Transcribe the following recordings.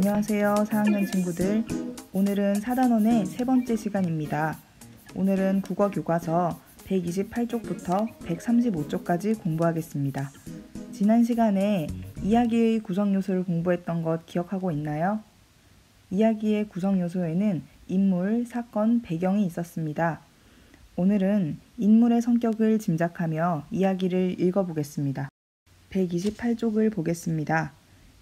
안녕하세요, 4학년 친구들. 오늘은 4단원의 세 번째 시간입니다. 오늘은 국어 교과서 128쪽부터 135쪽까지 공부하겠습니다. 지난 시간에 이야기의 구성 요소를 공부했던 것 기억하고 있나요? 이야기의 구성 요소에는 인물, 사건, 배경이 있었습니다. 오늘은 인물의 성격을 짐작하며 이야기를 읽어보겠습니다. 128쪽을 보겠습니다.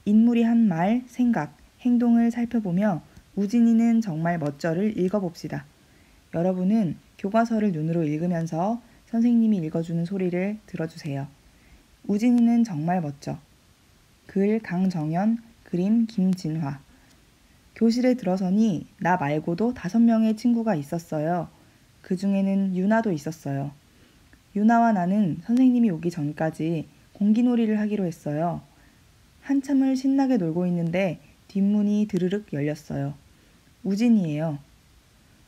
인물이 한 말, 생각, 행동을 살펴보며 우진이는 정말 멋져를 읽어봅시다. 여러분은 교과서를 눈으로 읽으면서 선생님이 읽어주는 소리를 들어주세요. 우진이는 정말 멋져. 글 강정연, 그림 김진화. 교실에 들어서니 나 말고도 5명의 친구가 있었어요. 그 중에는 유나도 있었어요. 유나와 나는 선생님이 오기 전까지 공기놀이를 하기로 했어요. 한참을 신나게 놀고 있는데 뒷문이 드르륵 열렸어요. 우진이에요.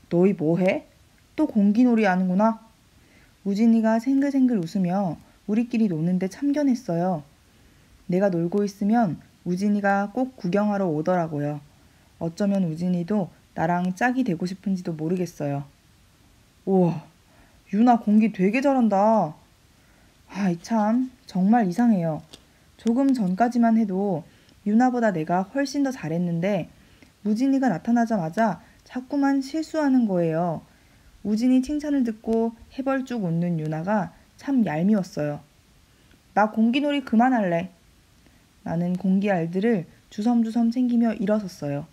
너희 뭐해? 또 공기놀이 하는구나? 우진이가 생글생글 웃으며 우리끼리 노는데 참견했어요. 내가 놀고 있으면 우진이가 꼭 구경하러 오더라고요. 어쩌면 우진이도 나랑 짝이 되고 싶은지도 모르겠어요. 우와, 유나 공기 되게 잘한다. 아이 참, 정말 이상해요. 조금 전까지만 해도 유나보다 내가 훨씬 더 잘했는데 우진이가 나타나자마자 자꾸만 실수하는 거예요. 우진이 칭찬을 듣고 해벌쭉 웃는 유나가 참 얄미웠어요. 나 공기놀이 그만할래. 나는 공기알들을 주섬주섬 챙기며 일어섰어요.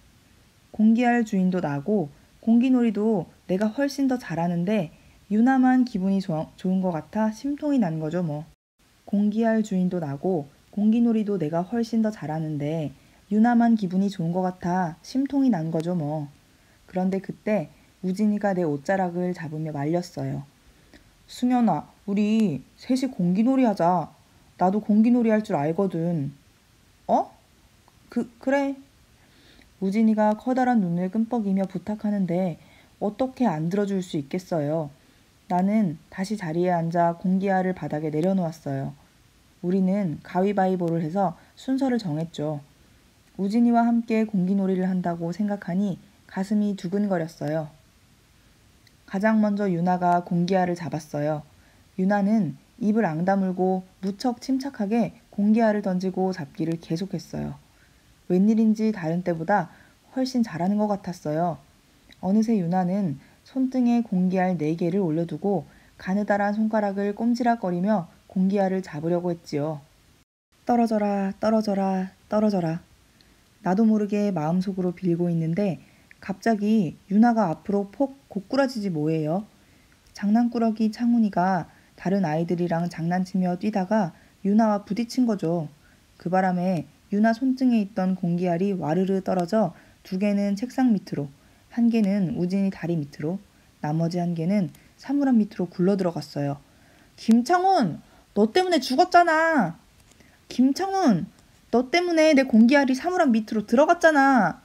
공기알 주인도 나고 공기놀이도 내가 훨씬 더 잘하는데 유나만 기분이 좋은 것 같아 심통이 난 거죠 뭐. 공기알 주인도 나고 공기놀이도 내가 훨씬 더 잘하는데 유나만 기분이 좋은 것 같아 심통이 난 거죠 뭐. 그런데 그때 우진이가 내 옷자락을 잡으며 말렸어요. 승연아, 우리 셋이 공기놀이 하자. 나도 공기놀이 할 줄 알거든. 어? 그래. 우진이가 커다란 눈을 끔뻑이며 부탁하는데 어떻게 안 들어줄 수 있겠어요. 나는 다시 자리에 앉아 공기알을 바닥에 내려놓았어요. 우리는 가위바위보를 해서 순서를 정했죠. 우진이와 함께 공기놀이를 한다고 생각하니 가슴이 두근거렸어요. 가장 먼저 유나가 공기알을 잡았어요. 유나는 입을 앙다물고 무척 침착하게 공기알을 던지고 잡기를 계속했어요. 웬일인지 다른 때보다 훨씬 잘하는 것 같았어요. 어느새 유나는 손등에 공기알 4개를 올려두고 가느다란 손가락을 꼼지락거리며 공기알을 잡으려고 했지요. 떨어져라, 떨어져라, 떨어져라. 나도 모르게 마음속으로 빌고 있는데 갑자기 유나가 앞으로 폭 고꾸라지지 뭐예요. 장난꾸러기 창훈이가 다른 아이들이랑 장난치며 뛰다가 유나와 부딪힌 거죠. 그 바람에 유나 손등에 있던 공기알이 와르르 떨어져 2개는 책상 밑으로, 1개는 우진이 다리 밑으로, 나머지 1개는 사물함 밑으로 굴러 들어갔어요. 김창훈! 너 때문에 죽었잖아. 김창훈, 너 때문에 내 공기알이 사물함 밑으로 들어갔잖아.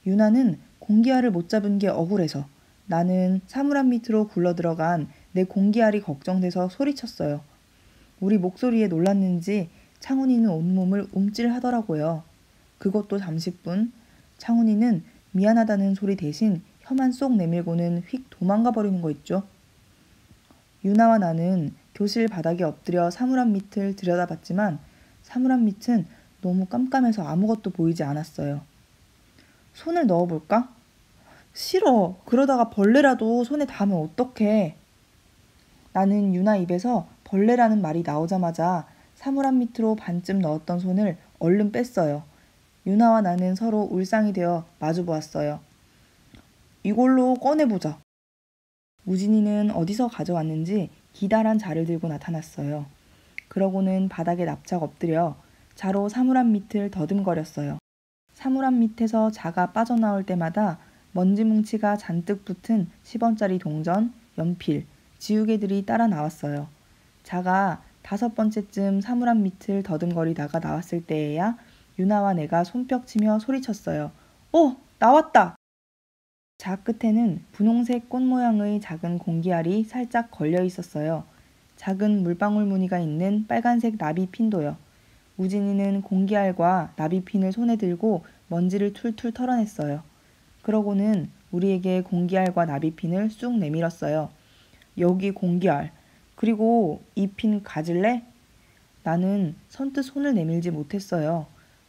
유나는 공기알을 못 잡은 게 억울해서, 나는 사물함 밑으로 굴러 들어간 내 공기알이 걱정돼서 소리쳤어요. 우리 목소리에 놀랐는지 창훈이는 온몸을 움찔하더라고요. 그것도 잠시뿐. 창훈이는 미안하다는 소리 대신 혀만 쏙 내밀고는 휙 도망가 버리는 거 있죠. 유나와 나는 교실 바닥에 엎드려 사물함 밑을 들여다봤지만 사물함 밑은 너무 깜깜해서 아무것도 보이지 않았어요. 손을 넣어볼까? 싫어. 그러다가 벌레라도 손에 닿으면 어떡해. 나는 유나 입에서 벌레라는 말이 나오자마자 사물함 밑으로 반쯤 넣었던 손을 얼른 뺐어요. 유나와 나는 서로 울상이 되어 마주 보았어요. 이걸로 꺼내보자. 우진이는 어디서 가져왔는지 기다란 자를 들고 나타났어요. 그러고는 바닥에 납작 엎드려 자로 사물함 밑을 더듬거렸어요. 사물함 밑에서 자가 빠져나올 때마다 먼지 뭉치가 잔뜩 붙은 10원짜리 동전, 연필, 지우개들이 따라 나왔어요. 자가 5번째쯤 사물함 밑을 더듬거리다가 나왔을 때에야 유나와 내가 손뼉치며 소리쳤어요. 오! 나왔다! 자 끝에는 분홍색 꽃 모양의 작은 공기알이 살짝 걸려 있었어요. 작은 물방울 무늬가 있는 빨간색 나비핀도요. 우진이는 공기알과 나비핀을 손에 들고 먼지를 툴툴 털어냈어요. 그러고는 우리에게 공기알과 나비핀을 쑥 내밀었어요. 여기 공기알. 그리고 이 핀 가질래? 나는 선뜻 손을 내밀지 못했어요.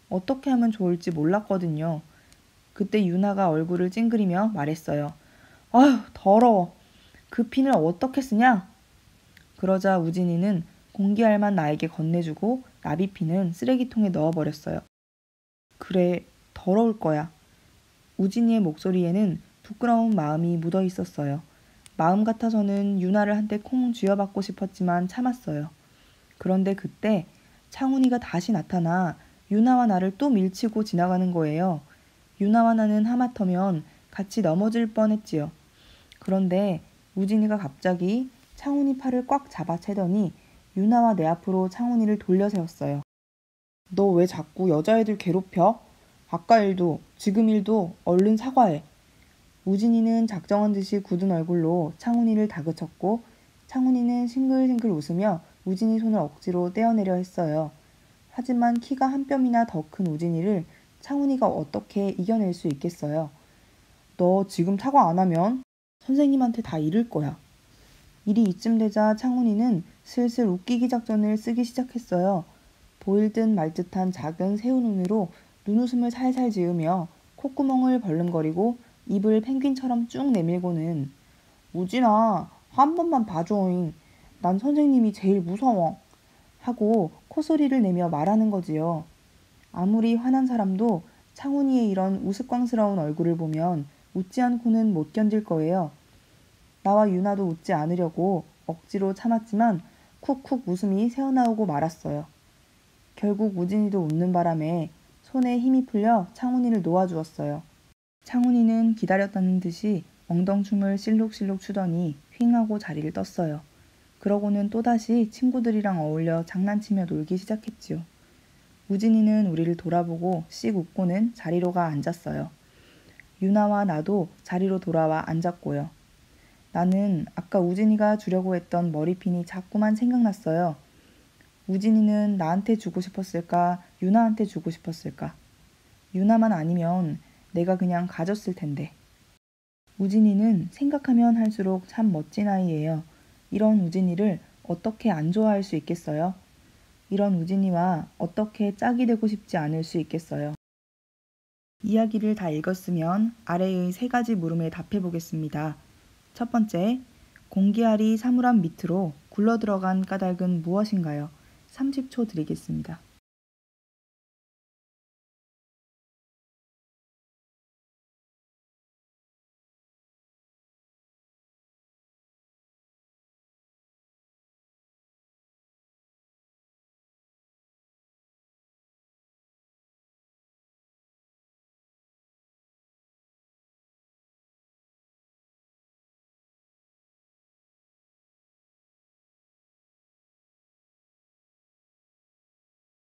어떻게 하면 좋을지 몰랐거든요. 그때 유나가 얼굴을 찡그리며 말했어요. 아휴, 더러워. 그 핀을 어떻게 쓰냐? 그러자 우진이는 공기알만 나에게 건네주고 나비핀은 쓰레기통에 넣어버렸어요. 그래, 더러울 거야. 우진이의 목소리에는 부끄러운 마음이 묻어 있었어요. 마음 같아서는 유나를 한테 콩 쥐어받고 싶었지만 참았어요. 그런데 그때 창훈이가 다시 나타나 유나와 나를 또 밀치고 지나가는 거예요. 유나와 나는 하마터면 같이 넘어질 뻔했지요. 그런데 우진이가 갑자기 창훈이 팔을 꽉 잡아채더니 유나와 내 앞으로 창훈이를 돌려 세웠어요. 너 왜 자꾸 여자애들 괴롭혀? 아까 일도 지금 일도 얼른 사과해. 우진이는 작정한 듯이 굳은 얼굴로 창훈이를 다그쳤고 창훈이는 싱글싱글 웃으며 우진이 손을 억지로 떼어내려 했어요. 하지만 키가 한 뼘이나 더 큰 우진이를 창훈이가 어떻게 이겨낼 수 있겠어요. 너 지금 사과 안 하면 선생님한테 다 잃을 거야. 일이 이쯤 되자 창훈이는 슬슬 웃기기 작전을 쓰기 시작했어요. 보일 듯 말 듯한 작은 새우 눈으로 눈웃음을 살살 지으며 콧구멍을 벌름거리고 입을 펭귄처럼 쭉 내밀고는 우진아, 한 번만 봐줘잉. 난 선생님이 제일 무서워. 하고 코소리를 내며 말하는 거지요. 아무리 화난 사람도 창훈이의 이런 우스꽝스러운 얼굴을 보면 웃지 않고는 못 견딜 거예요. 나와 유나도 웃지 않으려고 억지로 참았지만 쿡쿡 웃음이 새어나오고 말았어요. 결국 우진이도 웃는 바람에 손에 힘이 풀려 창훈이를 놓아주었어요. 창훈이는 기다렸다는 듯이 엉덩춤을 실룩실룩 추더니 휑 하고 자리를 떴어요. 그러고는 또다시 친구들이랑 어울려 장난치며 놀기 시작했지요. 우진이는 우리를 돌아보고 씩 웃고는 자리로 가 앉았어요. 유나와 나도 자리로 돌아와 앉았고요. 나는 아까 우진이가 주려고 했던 머리핀이 자꾸만 생각났어요. 우진이는 나한테 주고 싶었을까? 유나한테 주고 싶었을까? 유나만 아니면 내가 그냥 가졌을 텐데. 우진이는 생각하면 할수록 참 멋진 아이예요. 이런 우진이를 어떻게 안 좋아할 수 있겠어요? 이런 우진이와 어떻게 짝이 되고 싶지 않을 수 있겠어요? 이야기를 다 읽었으면 아래의 세 가지 물음에 답해 보겠습니다. 첫 번째, 공기알이 사물함 밑으로 굴러들어간 까닭은 무엇인가요? 30초 드리겠습니다.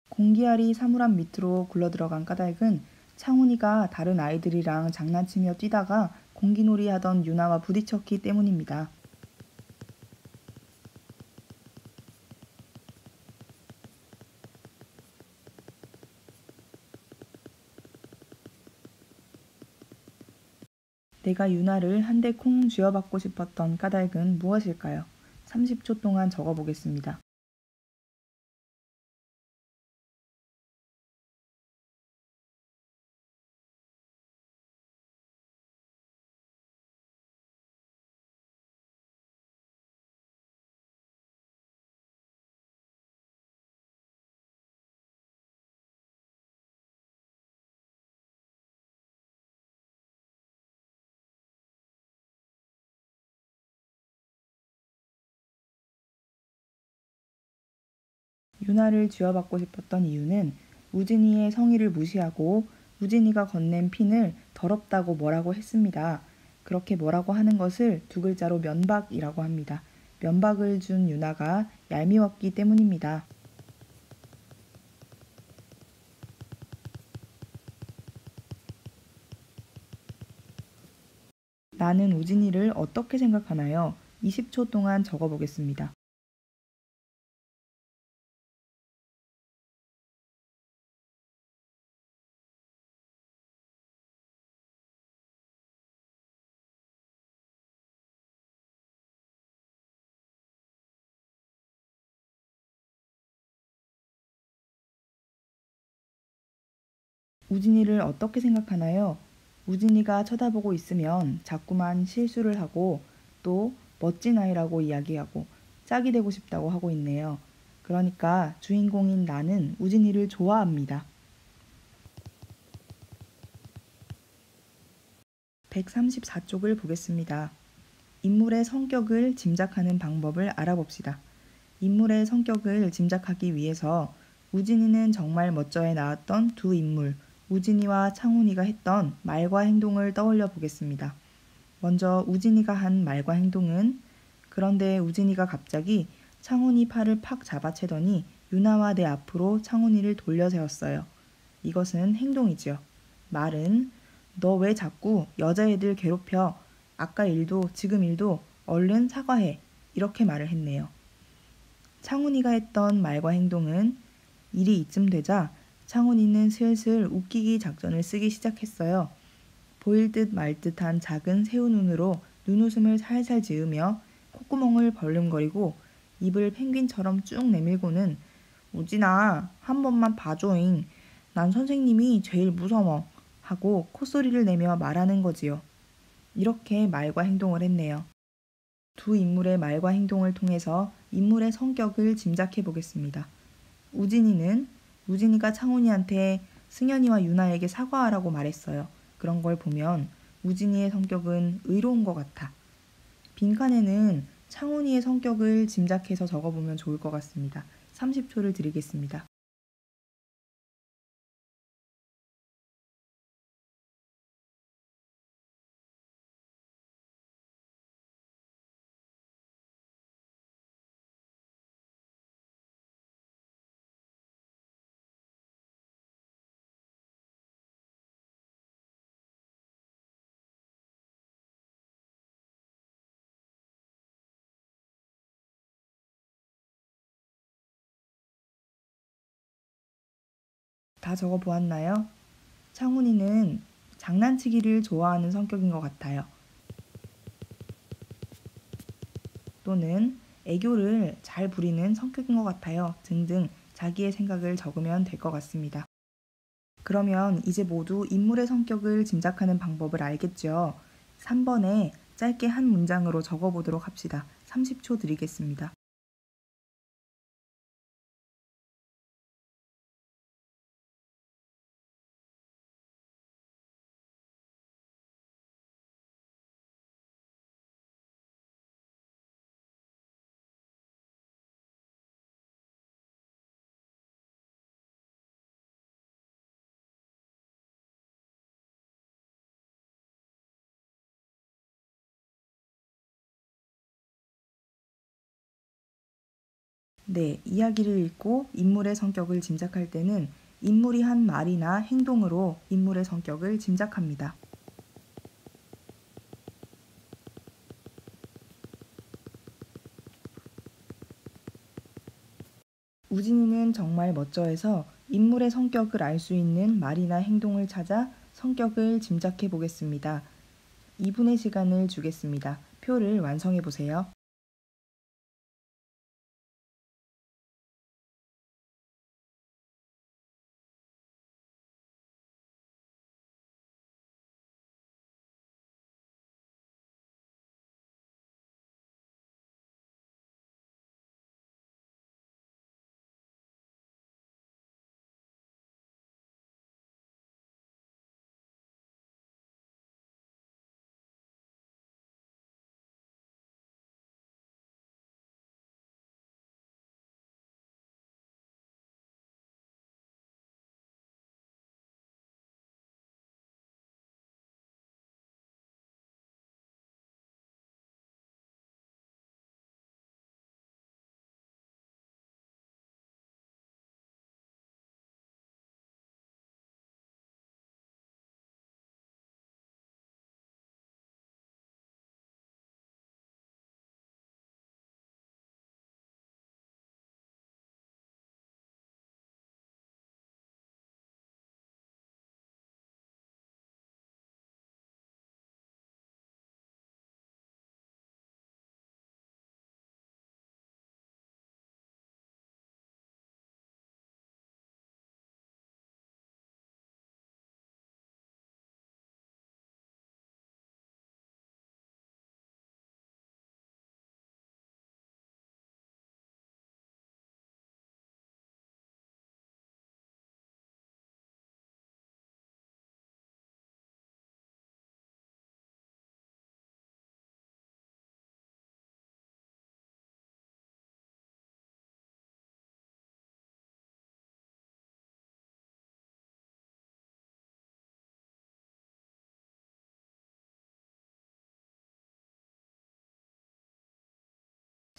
공기알이 사물함 밑으로 굴러들어간 까닭은 창훈이가 다른 아이들이랑 장난치며 뛰다가 공기놀이 하던 유나와 부딪혔기 때문입니다. 내가 유나를 한 대 콩 쥐어받고 싶었던 까닭은 무엇일까요? 30초 동안 적어보겠습니다. 유나를 쥐어받고 싶었던 이유는 우진이의 성의를 무시하고 우진이가 건넨 핀을 더럽다고 뭐라고 했습니다. 그렇게 뭐라고 하는 것을 두 글자로 면박이라고 합니다. 면박을 준 유나가 얄미웠기 때문입니다. 나는 우진이를 어떻게 생각하나요? 20초 동안 적어보겠습니다. 우진이를 어떻게 생각하나요? 우진이가 쳐다보고 있으면 자꾸만 실수를 하고 또 멋진 아이라고 이야기하고 짝이 되고 싶다고 하고 있네요. 그러니까 주인공인 나는 우진이를 좋아합니다. 134쪽을 보겠습니다. 인물의 성격을 짐작하는 방법을 알아봅시다. 인물의 성격을 짐작하기 위해서 우진이는 정말 멋져에 나왔던 두 인물, 우진이와 창훈이가 했던 말과 행동을 떠올려 보겠습니다. 먼저 우진이가 한 말과 행동은 그런데 우진이가 갑자기 창훈이 팔을 팍 잡아채더니 유나와 내 앞으로 창훈이를 돌려 세웠어요. 이것은 행동이지요. 말은 너 왜 자꾸 여자애들 괴롭혀? 아까 일도 지금 일도 얼른 사과해. 이렇게 말을 했네요. 창훈이가 했던 말과 행동은 일이 이쯤 되자 창훈이는 슬슬 웃기기 작전을 쓰기 시작했어요. 보일 듯 말 듯한 작은 새우 눈으로 눈웃음을 살살 지으며 콧구멍을 벌름거리고 입을 펭귄처럼 쭉 내밀고는 우진아 한 번만 봐줘잉. 난 선생님이 제일 무서워. 하고 콧소리를 내며 말하는 거지요. 이렇게 말과 행동을 했네요. 두 인물의 말과 행동을 통해서 인물의 성격을 짐작해 보겠습니다. 우진이는 우진이가 창훈이한테 승현이와 유나에게 사과하라고 말했어요. 그런 걸 보면 우진이의 성격은 의로운 것 같아. 빈칸에는 창훈이의 성격을 짐작해서 적어보면 좋을 것 같습니다. 30초를 드리겠습니다. 다 적어보았나요? 창훈이는 장난치기를 좋아하는 성격인 것 같아요. 또는 애교를 잘 부리는 성격인 것 같아요. 등등 자기의 생각을 적으면 될 것 같습니다. 그러면 이제 모두 인물의 성격을 짐작하는 방법을 알겠죠? 3번에 짧게 한 문장으로 적어보도록 합시다. 30초 드리겠습니다. 네, 이야기를 읽고 인물의 성격을 짐작할 때는 인물이 한 말이나 행동으로 인물의 성격을 짐작합니다. 우진이는 정말 멋져해서 인물의 성격을 알 수 있는 말이나 행동을 찾아 성격을 짐작해 보겠습니다. 2분의 시간을 주겠습니다. 표를 완성해 보세요.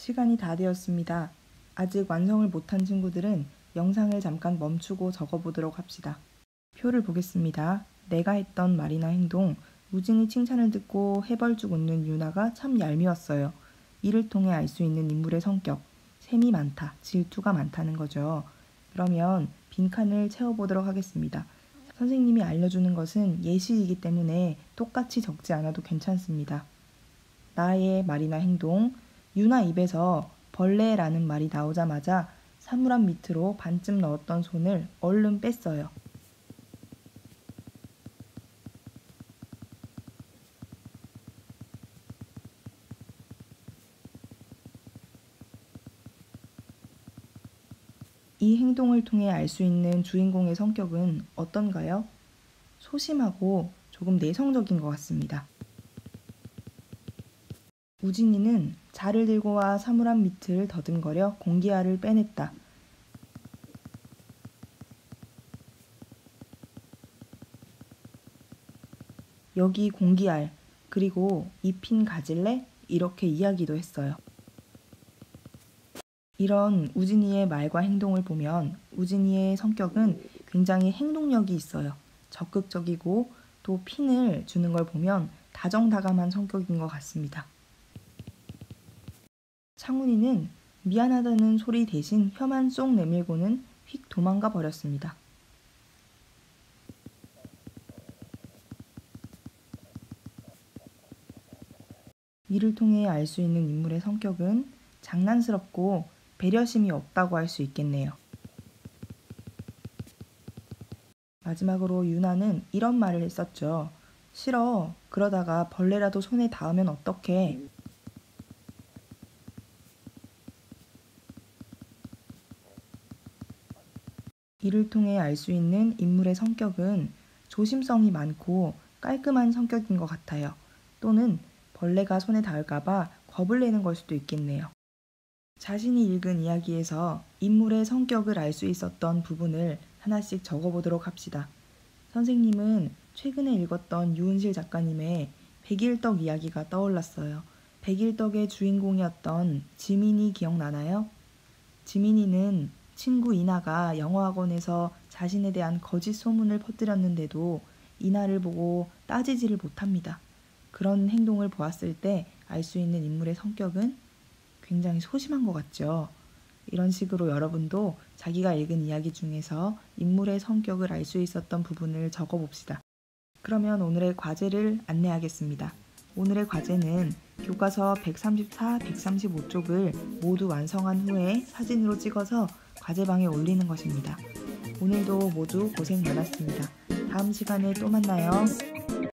시간이 다 되었습니다. 아직 완성을 못한 친구들은 영상을 잠깐 멈추고 적어보도록 합시다. 표를 보겠습니다. 내가 했던 말이나 행동, 우진이 칭찬을 듣고 해벌쭉 웃는 유나가 참 얄미웠어요. 이를 통해 알 수 있는 인물의 성격, 셈이 많다, 질투가 많다는 거죠. 그러면 빈칸을 채워보도록 하겠습니다. 선생님이 알려주는 것은 예시이기 때문에 똑같이 적지 않아도 괜찮습니다. 나의 말이나 행동, 유나 입에서 벌레라는 말이 나오자마자 사물함 밑으로 반쯤 넣었던 손을 얼른 뺐어요. 이 행동을 통해 알 수 있는 주인공의 성격은 어떤가요? 소심하고 조금 내성적인 것 같습니다. 우진이는 자를 들고 와 사물함 밑을 더듬거려 공기알을 빼냈다. 여기 공기알, 그리고 이 핀 가질래? 이렇게 이야기도 했어요. 이런 우진이의 말과 행동을 보면 우진이의 성격은 굉장히 행동력이 있어요. 적극적이고 또 핀을 주는 걸 보면 다정다감한 성격인 것 같습니다. 창훈이는 미안하다는 소리 대신 혀만 쏙 내밀고는 휙 도망가 버렸습니다. 이를 통해 알 수 있는 인물의 성격은 장난스럽고 배려심이 없다고 할 수 있겠네요. 마지막으로 유나는 이런 말을 했었죠. 싫어. 그러다가 벌레라도 손에 닿으면 어떡해. 이를 통해 알 수 있는 인물의 성격은 조심성이 많고 깔끔한 성격인 것 같아요. 또는 벌레가 손에 닿을까봐 겁을 내는 걸 수도 있겠네요. 자신이 읽은 이야기에서 인물의 성격을 알 수 있었던 부분을 하나씩 적어보도록 합시다. 선생님은 최근에 읽었던 유은실 작가님의 백일떡 이야기가 떠올랐어요. 백일떡의 주인공이었던 지민이 기억나나요? 지민이는 친구 이나가 영어학원에서 자신에 대한 거짓 소문을 퍼뜨렸는데도 이나를 보고 따지지를 못합니다. 그런 행동을 보았을 때 알 수 있는 인물의 성격은 굉장히 소심한 것 같죠. 이런 식으로 여러분도 자기가 읽은 이야기 중에서 인물의 성격을 알 수 있었던 부분을 적어봅시다. 그러면 오늘의 과제를 안내하겠습니다. 오늘의 과제는 교과서 134, 135쪽을 모두 완성한 후에 사진으로 찍어서 과제방에 올리는 것입니다. 오늘도 모두 고생 많았습니다. 다음 시간에 또 만나요.